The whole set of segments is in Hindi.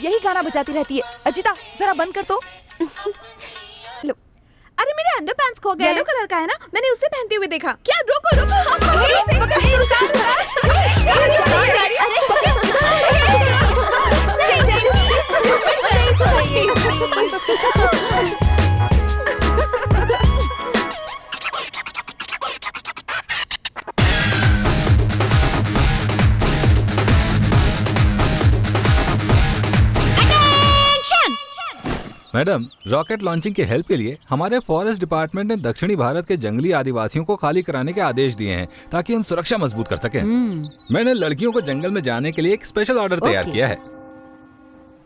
यही गाना बजाती रहती है। अजिता जरा बंद कर तो। लो, अरे मेरे अंडरपैंट्स खो गए। येलो कलर का है ना, मैंने उसे पहनते हुए देखा। क्या रुको रुको, मैडम, रॉकेट लॉन्चिंग की हेल्प के लिए हमारे फॉरेस्ट डिपार्टमेंट ने दक्षिणी भारत के जंगली आदिवासियों को खाली कराने के आदेश दिए हैं ताकि हम सुरक्षा मजबूत कर सकें। मैंने लड़कियों को जंगल में जाने के लिए एक स्पेशल ऑर्डर तैयार किया है।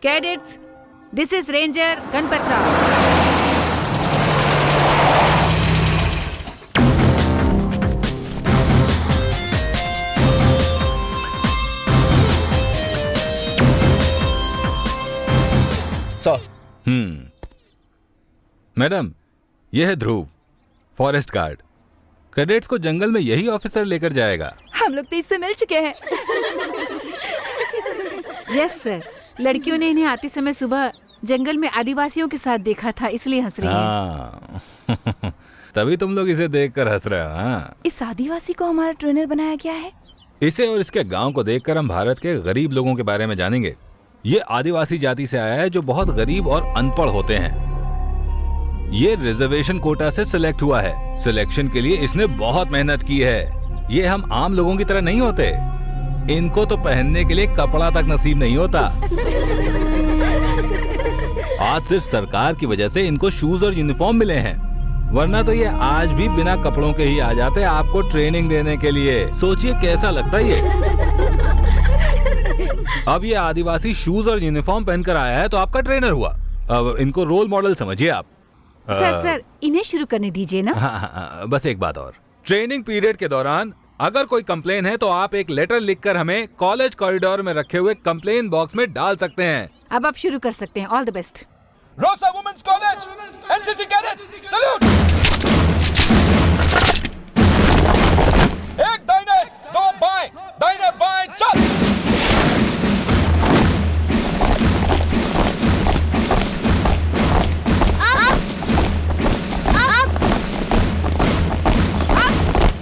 Cadets, this is ranger Ganpat Rao. Madam, यह है ध्रुव, फॉरेस्ट गार्ड। कैडेट्स को जंगल में यही ऑफिसर लेकर जाएगा। हम लोग तो इससे मिल चुके हैं। यस सर, लड़कियों ने इन्हें आते समय सुबह जंगल में आदिवासियों के साथ देखा था, इसलिए हंस रही हैं। तभी तुम लोग इसे देखकर हंस रहे हो। हाँ, इस आदिवासी को हमारा ट्रेनर बनाया गया है। इसे और इसके गांव को देखकर हम भारत के गरीब लोगों के बारे में जानेंगे। ये आदिवासी जाति से आया है जो बहुत गरीब और अनपढ़ होते हैं। ये रिजर्वेशन कोटा से सिलेक्ट हुआ है। सिलेक्शन के लिए इसने बहुत मेहनत की है। ये हम आम लोगों की तरह नहीं होते। इनको तो पहनने के लिए कपड़ा तक नसीब नहीं होता। आज सिर्फ सरकार की वजह से इनको शूज और यूनिफॉर्म मिले हैं, वरना तो ये आज भी बिना कपड़ों के ही आ जाते आपको ट्रेनिंग देने के लिए। सोचिए कैसा लगता है ये। अब ये आदिवासी शूज और यूनिफॉर्म पहनकर आया है तो आपका ट्रेनर हुआ। अब इनको रोल मॉडल समझिए आप। सर, इन्हें शुरू करने दीजिए ना। हाँ, बस एक बात और। ट्रेनिंग पीरियड के दौरान अगर कोई कंप्लेन है तो आप एक लेटर लिखकर हमें कॉलेज कॉरिडोर में रखे हुए कंप्लेन बॉक्स में डाल सकते हैं। अब आप शुरू कर सकते हैं। All the best. Rosa women's college, NCC cadets, salute. एक दाहिने, दो बाएं, दाहिने बाएं, चल।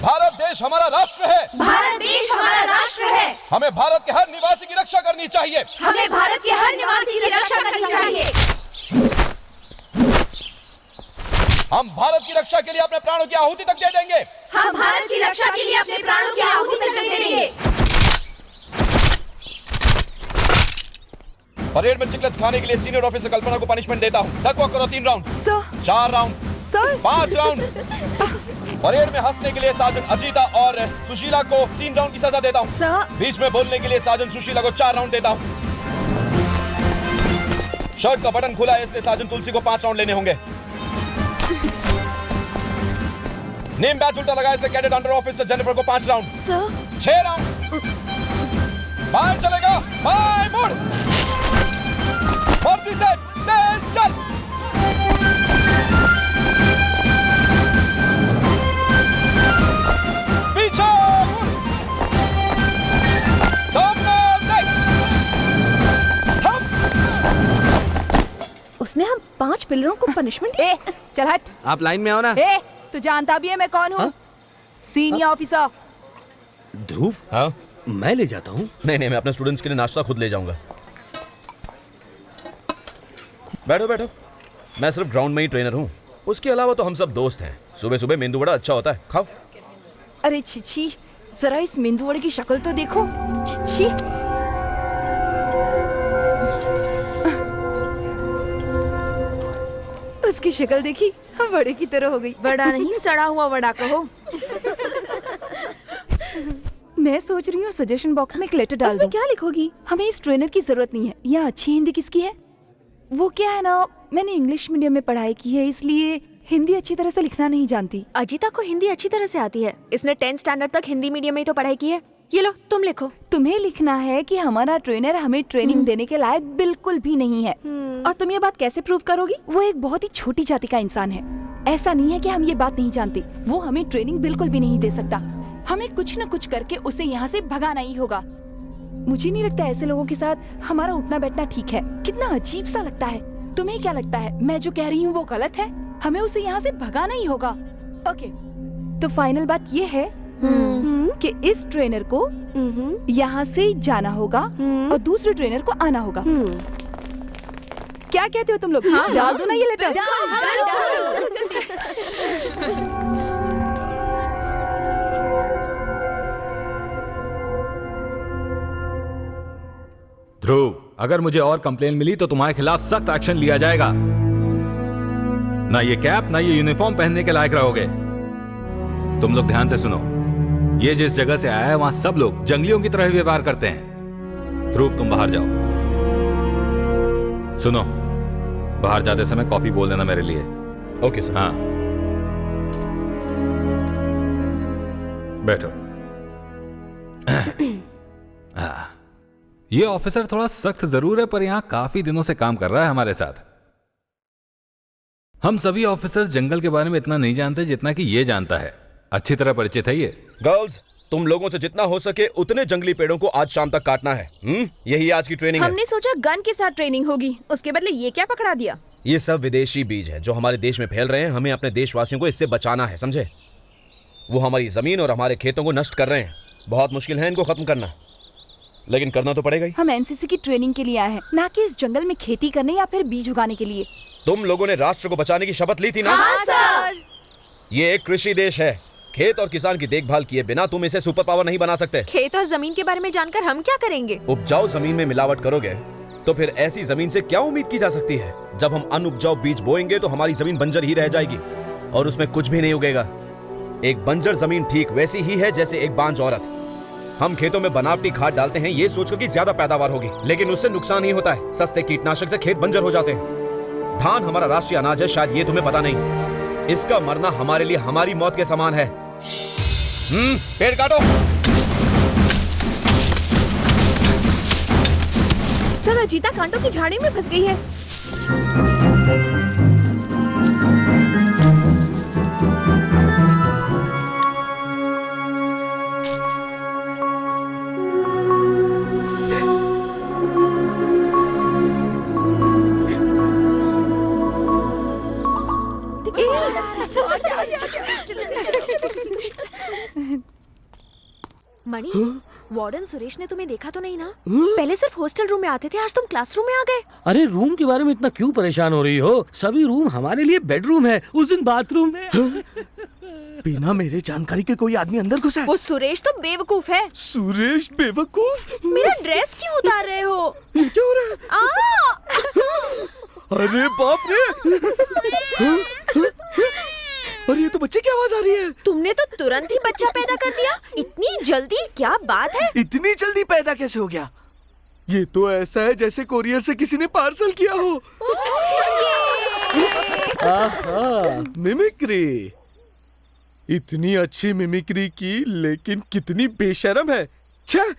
भारत देश हमारा राष्ट्र है। भारत देश हमारा राष्ट्र है। हमें भारत के हर निवासी की रक्षा करनी चाहिए। हमें भारत के हर निवासी की रक्षा करनी चाहिए। हम भारत की रक्षा के लिए अपने प्राणों की आहुति तक दे देंगे। हम भारत की रक्षा के लिए अपने प्राणों की आहुति तक दे देंगे। परेड में चिकलेट्स खाने के लिए सीनियर ऑफिसर कल्पना को पनिशमेंट देता हूँ। डक वॉक करो 3 round, sir, 4 round, sir, 5 round. Parade में हंसने के लिए साजन अजीता और सुशीला को 3 राउंड की सजा देता हूँ। सर, बीच में बोलने के लिए साजन सुशीला को 4 राउंड देता हूँ। शर्ट का बटन खुला है इसलिए साजन तुलसी को 5 राउंड लेने होंगे। नेम बैच उल्टा लगा इसलिए कैडेट अंडर ऑफिसर जेनिफर को 5 राउंड। Sir, 6 round. बाहर चलेगा, बाएं मुड़, मर्जी से तेज चल। पीछे मुड़, सामने देख, थम। उसने हम 5 पिलरों को पनिशमेंट ए, चल हट। आप लाइन में आओ ना। ए, तू जानता भी है मैं कौन हूँ? Senior officer. ध्रुव, हाँ? मैं ले जाता हूँ। नहीं, मैं अपने स्टूडेंट्स के लिए नाश्ता खुद ले जाऊंगा। बैठो बैठो, मैं सिर्फ ग्राउंड में ही ट्रेनर हूँ। उसके अलावा तो हम सब दोस्त हैं। सुबह सुबह मेंदू वड़ा अच्छा होता है, खाओ। अरे छी, जरा इस मेंदू वड़े की शक्ल तो देखो। छी। उसकी शक्ल देखी, वड़े की तरह हो गई। वड़ा नहीं, सड़ा हुआ वड़ा कहो। मैं सोच रही हूँ सजेशन बॉक्स में एक लेटर डाल दूं। उसमें क्या लिखोगी? हमें इस ट्रेनर की जरूरत नहीं है। यह अच्छी हिंदी किसकी है? वो क्या है ना, मैंने इंग्लिश मीडियम में पढ़ाई की है, इसलिए हिंदी अच्छी तरह से लिखना नहीं जानती। अजिता को हिंदी अच्छी तरह से आती है। इसने 10th स्टैंडर्ड तक हिंदी मीडियम में ही तो पढ़ाई की है। ये लो, तुम लिखो। तुम्हें लिखना है कि हमारा ट्रेनर हमें ट्रेनिंग देने के लायक बिल्कुल भी नहीं है। और तुम ये बात कैसे प्रूव करोगी? वो एक बहुत ही छोटी जाति का इंसान है। ऐसा नहीं है कि हम ये बात नहीं जानते। वो हमें ट्रेनिंग बिल्कुल भी नहीं दे सकता। हमें कुछ न कुछ करके उसे यहाँ से भगाना ही होगा। मुझे नहीं लगता ऐसे लोगों के साथ हमारा उठना बैठना ठीक है। कितना अजीब सा लगता है। तुम्हें क्या लगता है मैं जो कह रही हूँ वो गलत है? हमें उसे यहाँ से भगाना ही होगा। ओके, तो फाइनल बात ये है कि इस ट्रेनर को यहाँ से जाना होगा और दूसरे ट्रेनर को आना होगा। क्या कहते हो तुम लोग? डाल दो ना ये लेटर। ध्रुव, अगर मुझे और कंप्लेन मिली तो तुम्हारे खिलाफ सख्त एक्शन लिया जाएगा। ना ये कैप ना ये यूनिफॉर्म पहनने के लायक रहोगे। तुम लोग ध्यान से सुनो, ये जिस जगह से आया है वहां सब लोग जंगलियों की तरह व्यवहार करते हैं। ध्रुव, तुम बाहर जाओ। सुनो, बाहर जाते समय कॉफी बोल देना मेरे लिए। Okay sir. हाँ, बैठो। ये ऑफिसर थोड़ा सख्त जरूर है पर यहां काफी दिनों से काम कर रहा है हमारे साथ। हम सभी ऑफिसर्स जंगल के बारे में इतना नहीं जानते जितना कि ये जानता है। अच्छी तरह परिचित है ये। गर्ल्स, तुम लोगों से जितना हो सके उतने जंगली पेड़ों को आज शाम तक काटना है। यही आज की ट्रेनिंग है। हमने सोचा गन के साथ ट्रेनिंग होगी, उसके बदले ये क्या पकड़ा दिया? ये सब विदेशी बीज है जो हमारे देश में फैल रहे हैं। हमें अपने देशवासियों को इससे बचाना है, समझे? वो हमारी जमीन और हमारे खेतों को नष्ट कर रहे हैं। बहुत मुश्किल है इनको खत्म करना, लेकिन करना तो पड़ेगा ही। हम एनसीसी की ट्रेनिंग के लिए आए हैं, ना कि इस जंगल में खेती करने या फिर बीज उगाने के लिए। तुम लोगों ने राष्ट्र को बचाने की शपथ ली थी ना? हाँ सर। ये एक कृषि देश है। खेत और किसान की देखभाल किए बिना तुम इसे सुपर पावर नहीं बना सकते। खेत और जमीन के बारे में जानकर हम क्या करेंगे? उपजाऊ जमीन में मिलावट करोगे तो फिर ऐसी जमीन से क्या उम्मीद की जा सकती है? जब हम अनउपजाऊ बीज बोएंगे तो हमारी जमीन बंजर ही रह जाएगी और उसमें कुछ भी नहीं उगेगा। एक बंजर जमीन ठीक वैसी ही है जैसे एक बांझ औरत। हम खेतों में बनावटी खाद डालते हैं ये सोचकर कि ज्यादा पैदावार होगी, लेकिन उससे नुकसान ही होता है। सस्ते कीटनाशक से खेत बंजर हो जाते हैं। धान हमारा राष्ट्रीय अनाज है, शायद ये तुम्हें पता नहीं। इसका मरना हमारे लिए हमारी मौत के समान है। पेड़ काटो। सर, अजीता कांटों की झाड़ी में फंस गई है। मणि, वार्डन सुरेश ने तुम्हें देखा तो नहीं ना? पहले सिर्फ हॉस्टल रूम में आते थे, आज तुम क्लासरूम में आ गए। अरे रूम के बारे में इतना क्यों परेशान हो रही हो? सभी रूम हमारे लिए बेडरूम है। उस दिन बाथरूम में बिना मेरे जानकारी के कोई आदमी अंदर घुसा है। वो सुरेश तो बेवकूफ है। सुरेश बेवकूफ? मेरा ड्रेस क्यों उतार रहे हो? ये क्या हो रहा है? अरे बाप रे! और ये तो बच्चे की आवाज आ रही है। तुमने तो तुरंत ही बच्चा पैदा कर दिया। इतनी जल्दी? क्या बात है? इतनी जल्दी पैदा कैसे हो गया? ये तो ऐसा है जैसे कोरियर से किसी ने पार्सल किया हो। आहा, मिमिक्री। इतनी अच्छी मिमिक्री की, लेकिन कितनी बेशर्म है। छह,